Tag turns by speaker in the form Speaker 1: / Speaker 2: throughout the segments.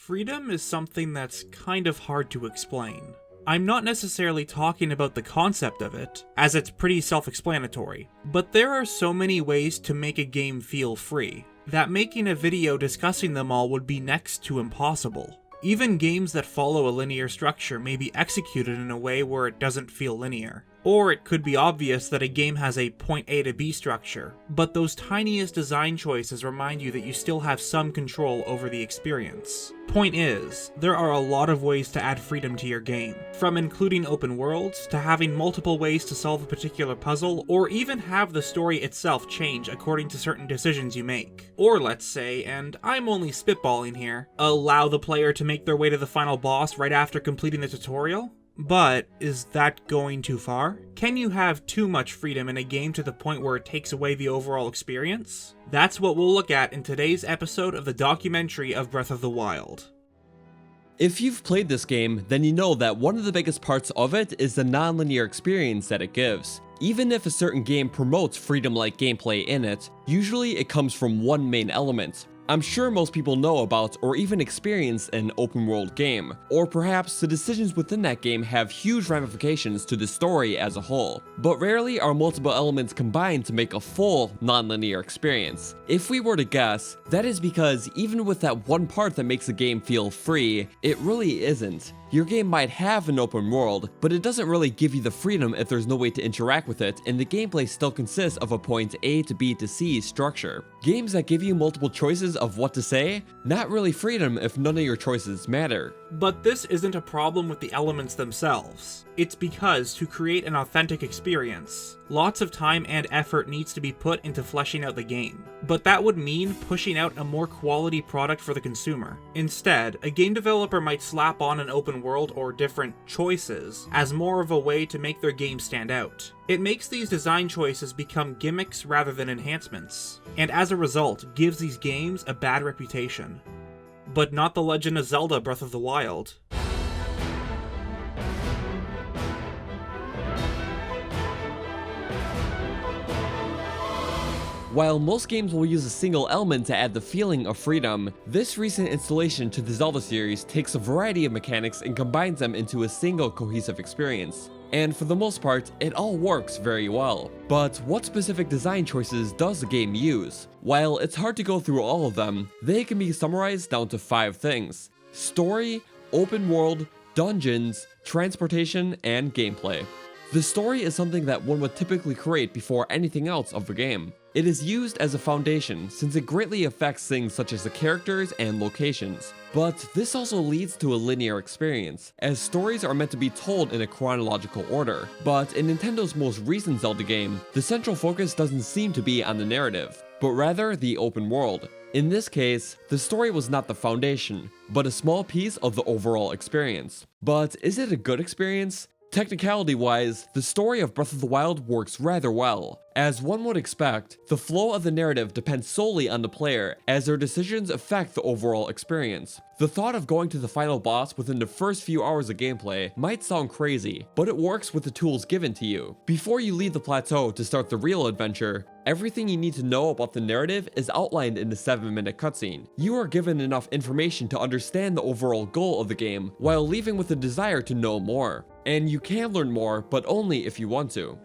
Speaker 1: Freedom is something that's kind of hard to explain. I'm not necessarily talking about the concept of it, as it's pretty self-explanatory, but there are so many ways to make a game feel free, that making a video discussing them all would be next to impossible. Even games that follow a linear structure may be executed in a way where it doesn't feel linear. Or it could be obvious that a game has a point A to B structure, but those tiniest design choices remind you that you still have some control over the experience. Point is, there are a lot of ways to add freedom to your game, from including open worlds, to having multiple ways to solve a particular puzzle, or even have the story itself change according to certain decisions you make. Or let's say, and I'm only spitballing here, allow the player to make their way to the final boss right after completing the tutorial? But is that going too far? Can you have too much freedom in a game to the point where it takes away the overall experience? That's what we'll look at in today's episode of the documentary of Breath of the Wild.
Speaker 2: If you've played this game, then you know that one of the biggest parts of it is the nonlinear experience that it gives. Even if a certain game promotes freedom-like gameplay in it, usually it comes from one main element. I'm sure most people know about or even experience an open world game, or perhaps the decisions within that game have huge ramifications to the story as a whole, but rarely are multiple elements combined to make a full non-linear experience. If we were to guess, that is because even with that one part that makes a game feel free, it really isn't. Your game might have an open world, but it doesn't really give you the freedom if there's no way to interact with it, and the gameplay still consists of a point A to B to C structure. Games that give you multiple choices of what to say, not really freedom if none of your choices matter.
Speaker 1: But this isn't a problem with the elements themselves. It's because to create an authentic experience, lots of time and effort needs to be put into fleshing out the game. But that would mean pushing out a more quality product for the consumer. Instead, a game developer might slap on an open world or different choices as more of a way to make their game stand out. It makes these design choices become gimmicks rather than enhancements, and as a result, gives these games a bad reputation. But not The Legend of Zelda Breath of the Wild.
Speaker 2: While most games will use a single element to add the feeling of freedom, this recent installation to the Zelda series takes a variety of mechanics and combines them into a single cohesive experience. And for the most part, it all works very well. But what specific design choices does the game use? While it's hard to go through all of them, they can be summarized down to 5 things: story, open world, dungeons, transportation, and gameplay. The story is something that one would typically create before anything else of the game. It is used as a foundation since it greatly affects things such as the characters and locations. But this also leads to a linear experience, as stories are meant to be told in a chronological order. But in Nintendo's most recent Zelda game, the central focus doesn't seem to be on the narrative, but rather the open world. In this case, the story was not the foundation, but a small piece of the overall experience. But is it a good experience? Technicality-wise, the story of Breath of the Wild works rather well. As one would expect, the flow of the narrative depends solely on the player, as their decisions affect the overall experience. The thought of going to the final boss within the first few hours of gameplay might sound crazy, but it works with the tools given to you. Before you leave the plateau to start the real adventure, everything you need to know about the narrative is outlined in the 7-minute cutscene. You are given enough information to understand the overall goal of the game, while leaving with a desire to know more. And you can learn more, but only if you want to.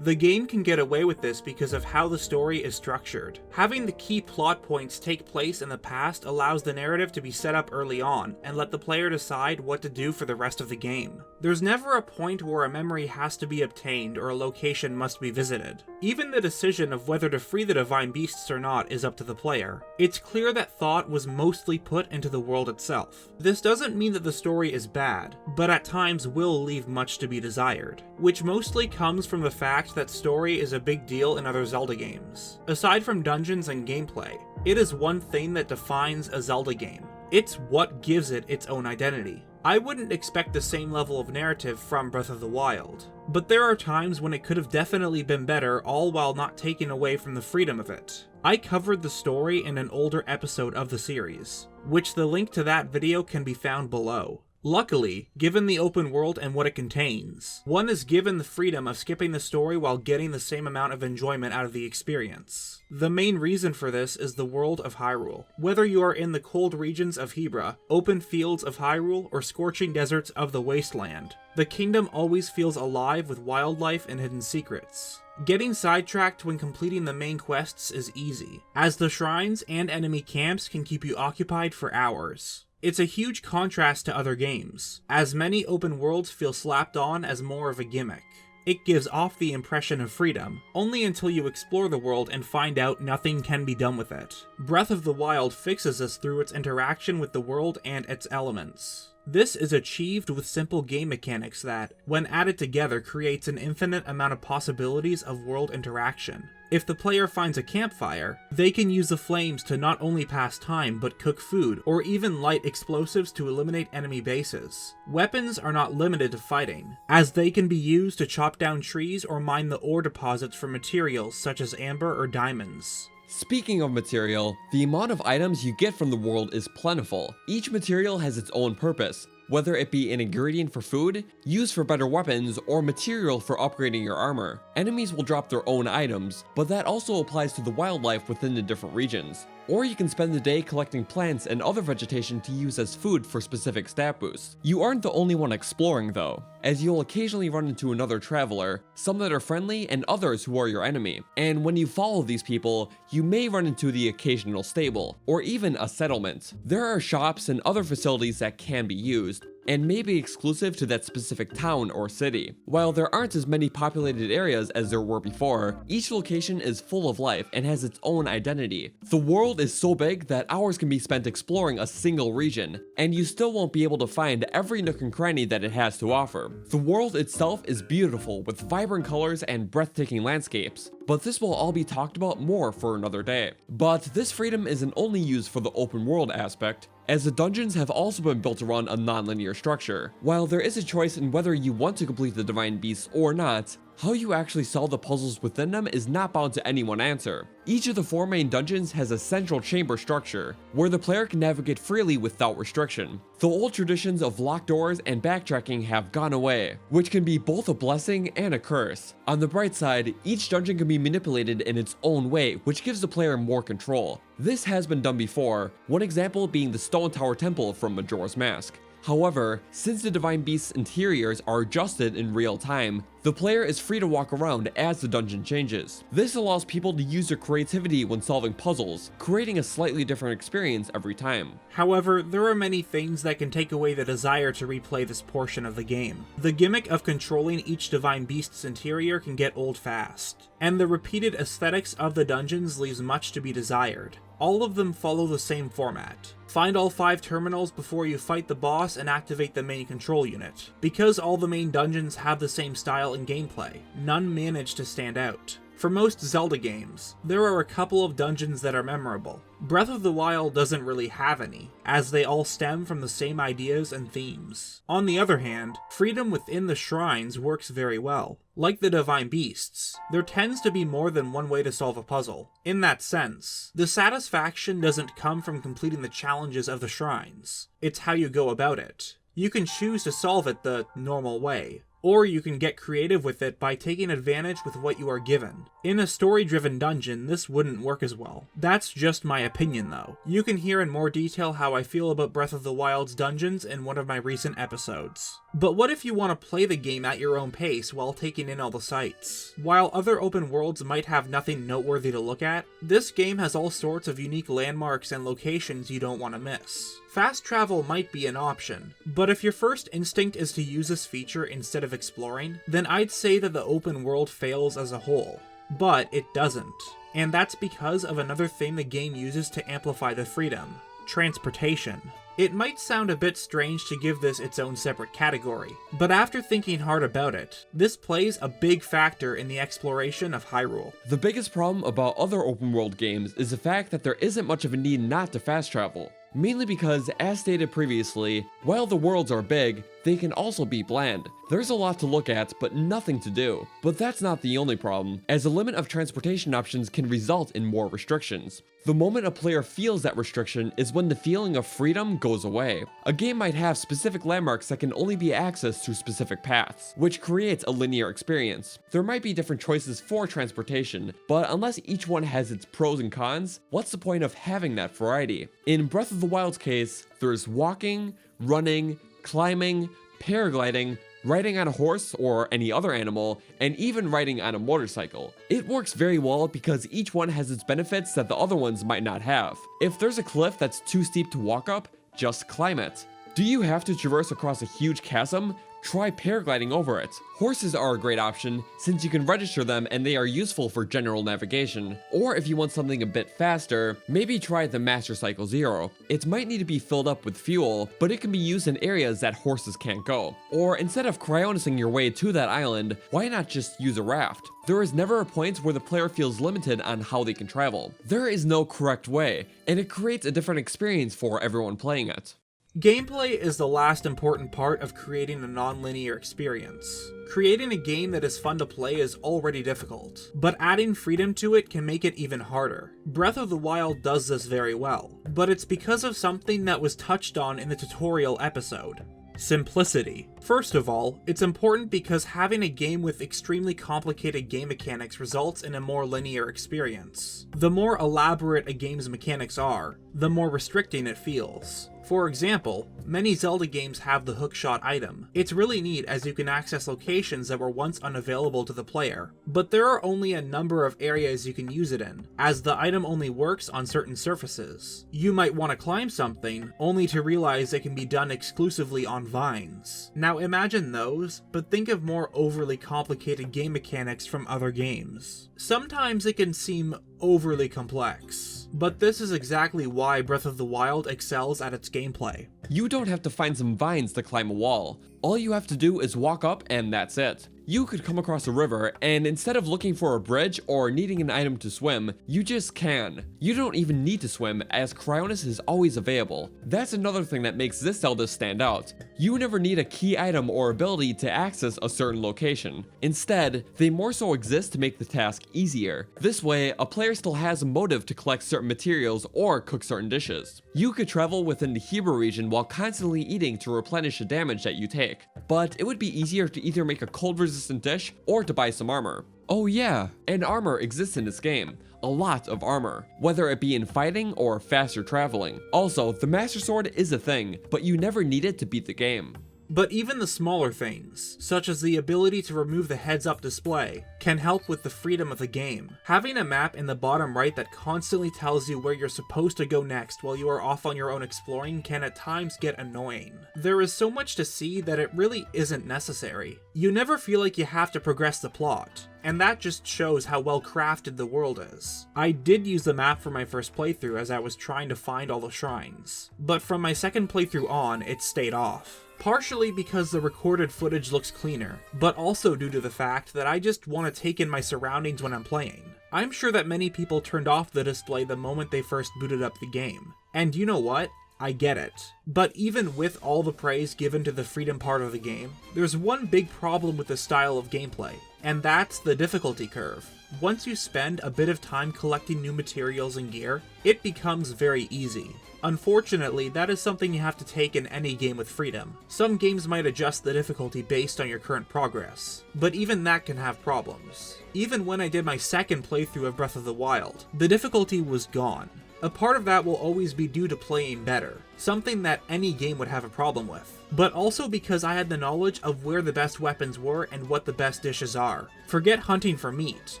Speaker 1: The game can get away with this because of how the story is structured. Having the key plot points take place in the past allows the narrative to be set up early on, and let the player decide what to do for the rest of the game. There's never a point where a memory has to be obtained or a location must be visited. Even the decision of whether to free the divine beasts or not is up to the player. It's clear that thought was mostly put into the world itself. This doesn't mean that the story is bad, but at times will leave much to be desired, which mostly comes from the fact that story is a big deal in other Zelda games. Aside from dungeons and gameplay, it is one thing that defines a Zelda game. It's what gives it its own identity. I wouldn't expect the same level of narrative from Breath of the Wild, but there are times when it could have definitely been better, all while not taking away from the freedom of it. I covered the story in an older episode of the series, which the link to that video can be found below. Luckily, given the open world and what it contains, one is given the freedom of skipping the story while getting the same amount of enjoyment out of the experience. The main reason for this is the world of Hyrule. Whether you are in the cold regions of Hebra, open fields of Hyrule, or scorching deserts of the Wasteland, the kingdom always feels alive with wildlife and hidden secrets. Getting sidetracked when completing the main quests is easy, as the shrines and enemy camps can keep you occupied for hours. It's a huge contrast to other games, as many open worlds feel slapped on as more of a gimmick. It gives off the impression of freedom, only until you explore the world and find out nothing can be done with it. Breath of the Wild fixes this through its interaction with the world and its elements. This is achieved with simple game mechanics that, when added together, creates an infinite amount of possibilities of world interaction. If the player finds a campfire, they can use the flames to not only pass time but cook food, or even light explosives to eliminate enemy bases. Weapons are not limited to fighting, as they can be used to chop down trees or mine the ore deposits for materials such as amber or diamonds.
Speaker 2: Speaking of material, the amount of items you get from the world is plentiful. Each material has its own purpose, whether it be an ingredient for food, used for better weapons, or material for upgrading your armor. Enemies will drop their own items, but that also applies to the wildlife within the different regions. Or you can spend the day collecting plants and other vegetation to use as food for specific stat boosts. You aren't the only one exploring though, as you'll occasionally run into another traveler, some that are friendly and others who are your enemy. And when you follow these people, you may run into the occasional stable, or even a settlement. There are shops and other facilities that can be used, and may be exclusive to that specific town or city. While there aren't as many populated areas as there were before, each location is full of life and has its own identity. The world is so big that hours can be spent exploring a single region, and you still won't be able to find every nook and cranny that it has to offer. The world itself is beautiful with vibrant colors and breathtaking landscapes, but this will all be talked about more for another day. But this freedom isn't only used for the open world aspect, as the dungeons have also been built around a non-linear structure. While there is a choice in whether you want to complete the Divine Beasts or not, how you actually solve the puzzles within them is not bound to any one answer. Each of the 4 main dungeons has a central chamber structure, where the player can navigate freely without restriction. The old traditions of locked doors and backtracking have gone away, which can be both a blessing and a curse. On the bright side, each dungeon can be manipulated in its own way, which gives the player more control. This has been done before, one example being the Stone Tower Temple from Majora's Mask. However, since the Divine Beast's interiors are adjusted in real time, the player is free to walk around as the dungeon changes. This allows people to use their creativity when solving puzzles, creating a slightly different experience every time.
Speaker 1: However, there are many things that can take away the desire to replay this portion of the game. The gimmick of controlling each Divine Beast's interior can get old fast, and the repeated aesthetics of the dungeons leaves much to be desired. All of them follow the same format. Find all 5 terminals before you fight the boss and activate the main control unit. Because all the main dungeons have the same style and gameplay, none manage to stand out. For most Zelda games, there are a couple of dungeons that are memorable. Breath of the Wild doesn't really have any, as they all stem from the same ideas and themes. On the other hand, freedom within the shrines works very well. Like the Divine Beasts, there tends to be more than one way to solve a puzzle. In that sense, the satisfaction doesn't come from completing the challenges of the shrines. It's how you go about it. You can choose to solve it the normal way, or you can get creative with it by taking advantage with what you are given. In a story-driven dungeon, this wouldn't work as well. That's just my opinion though. You can hear in more detail how I feel about Breath of the Wild's dungeons in one of my recent episodes. But what if you want to play the game at your own pace while taking in all the sights? While other open worlds might have nothing noteworthy to look at, this game has all sorts of unique landmarks and locations you don't want to miss. Fast travel might be an option, but if your first instinct is to use this feature instead of exploring, then I'd say that the open world fails as a whole. But it doesn't, and that's because of another thing the game uses to amplify the freedom: transportation. It might sound a bit strange to give this its own separate category, but after thinking hard about it, this plays a big factor in the exploration of Hyrule.
Speaker 2: The biggest problem about other open world games is the fact that there isn't much of a need not to fast travel. Mainly because, as stated previously, While the worlds are big, they can also be bland. There's a lot to look at, but nothing to do. But that's not the only problem, as a limit of transportation options can result in more restrictions. The moment a player feels that restriction is when the feeling of freedom goes away. A game might have specific landmarks that can only be accessed through specific paths, which creates a linear experience. There might be different choices for transportation, but unless each one has its pros and cons, what's the point of having that variety? In Breath of the Wild's case, there's walking, running, climbing, paragliding, riding on a horse or any other animal, and even riding on a motorcycle. It works very well because each one has its benefits that the other ones might not have. If there's a cliff that's too steep to walk up, just climb it. Do you have to traverse across a huge chasm? Try paragliding over it. Horses are a great option since you can register them and they are useful for general navigation. Or if you want something a bit faster, maybe try the Master Cycle Zero. It might need to be filled up with fuel, but it can be used in areas that horses can't go. Or instead of cryonicing your way to that island, why not just use a raft? There is never a point where the player feels limited on how they can travel. There is no correct way, and it creates a different experience for everyone playing it.
Speaker 1: Gameplay is the last important part of creating a non-linear experience. Creating a game that is fun to play is already difficult, but adding freedom to it can make it even harder. Breath of the Wild does this very well, but it's because of something that was touched on in the tutorial episode. Simplicity. First of all, it's important because having a game with extremely complicated game mechanics results in a more linear experience. The more elaborate a game's mechanics are, the more restricting it feels. For example, many Zelda games have the hookshot item. It's really neat as you can access locations that were once unavailable to the player, but there are only a number of areas you can use it in, as the item only works on certain surfaces. You might want to climb something, only to realize it can be done exclusively on vines. Now imagine those, but think of more overly complicated game mechanics from other games. Sometimes it can seem overly complex, but this is exactly why Breath of the Wild excels at its gameplay.
Speaker 2: You don't have to find some vines to climb a wall. All you have to do is walk up and that's it. You could come across a river, and instead of looking for a bridge or needing an item to swim, you just can. You don't even need to swim, as Cryonis is always available. That's another thing that makes this Zelda stand out. You never need a key item or ability to access a certain location. Instead, they more so exist to make the task easier. This way, a player still has a motive to collect certain materials or cook certain dishes. You could travel within the Hebrew region while constantly eating to replenish the damage that you take, but it would be easier to either make a cold resistant dish or to buy some armor. Oh yeah, and armor exists in this game. A lot of armor, whether it be in fighting or faster traveling. Also, the Master Sword is a thing, but you never need it to beat the game.
Speaker 1: But even the smaller things, such as the ability to remove the heads-up display, can help with the freedom of the game. Having a map in the bottom right that constantly tells you where you're supposed to go next while you are off on your own exploring can at times get annoying. There is so much to see that it really isn't necessary. You never feel like you have to progress the plot, and that just shows how well crafted the world is. I did use the map for my first playthrough as I was trying to find all the shrines, but from my second playthrough on, it stayed off. Partially because the recorded footage looks cleaner, but also due to the fact that I just want to take in my surroundings when I'm playing. I'm sure that many people turned off the display the moment they first booted up the game. And you know what? I get it. But even with all the praise given to the freedom part of the game, there's one big problem with the style of gameplay, and that's the difficulty curve. Once you spend a bit of time collecting new materials and gear, it becomes very easy. Unfortunately, that is something you have to take in any game with freedom. Some games might adjust the difficulty based on your current progress, but even that can have problems. Even when I did my second playthrough of Breath of the Wild, the difficulty was gone. A part of that will always be due to playing better, something that any game would have a problem with, but also because I had the knowledge of where the best weapons were and what the best dishes are. Forget hunting for meat,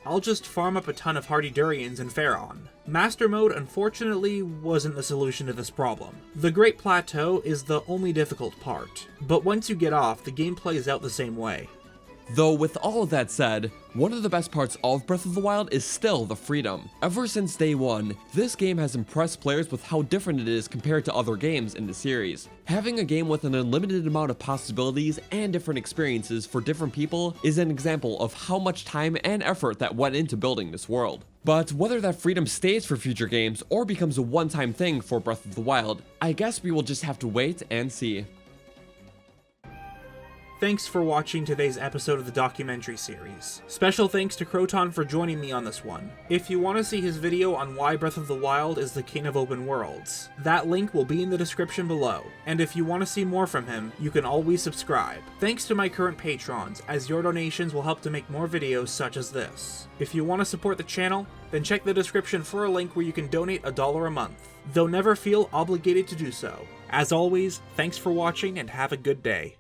Speaker 1: I'll just farm up a ton of hardy durians in Faron. Master Mode unfortunately wasn't the solution to this problem. The Great Plateau is the only difficult part, but once you get off, the game plays out the same way.
Speaker 2: Though with all of that said, one of the best parts of Breath of the Wild is still the freedom. Ever since day one, this game has impressed players with how different it is compared to other games in the series. Having a game with an unlimited amount of possibilities and different experiences for different people is an example of how much time and effort that went into building this world. But whether that freedom stays for future games or becomes a one-time thing for Breath of the Wild, I guess we will just have to wait and see.
Speaker 1: thanks for watching today's episode of the documentary series. Special thanks to Croton for joining me on this one. If you want to see his video on why Breath of the Wild is the king of open worlds, that link will be in the description below. And if you want to see more from him, you can always subscribe. Thanks to my current patrons, as your donations will help to make more videos such as this. If you want to support the channel, then check the description for a link where you can donate $1 a month, though never feel obligated to do so. As always, thanks for watching and have a good day.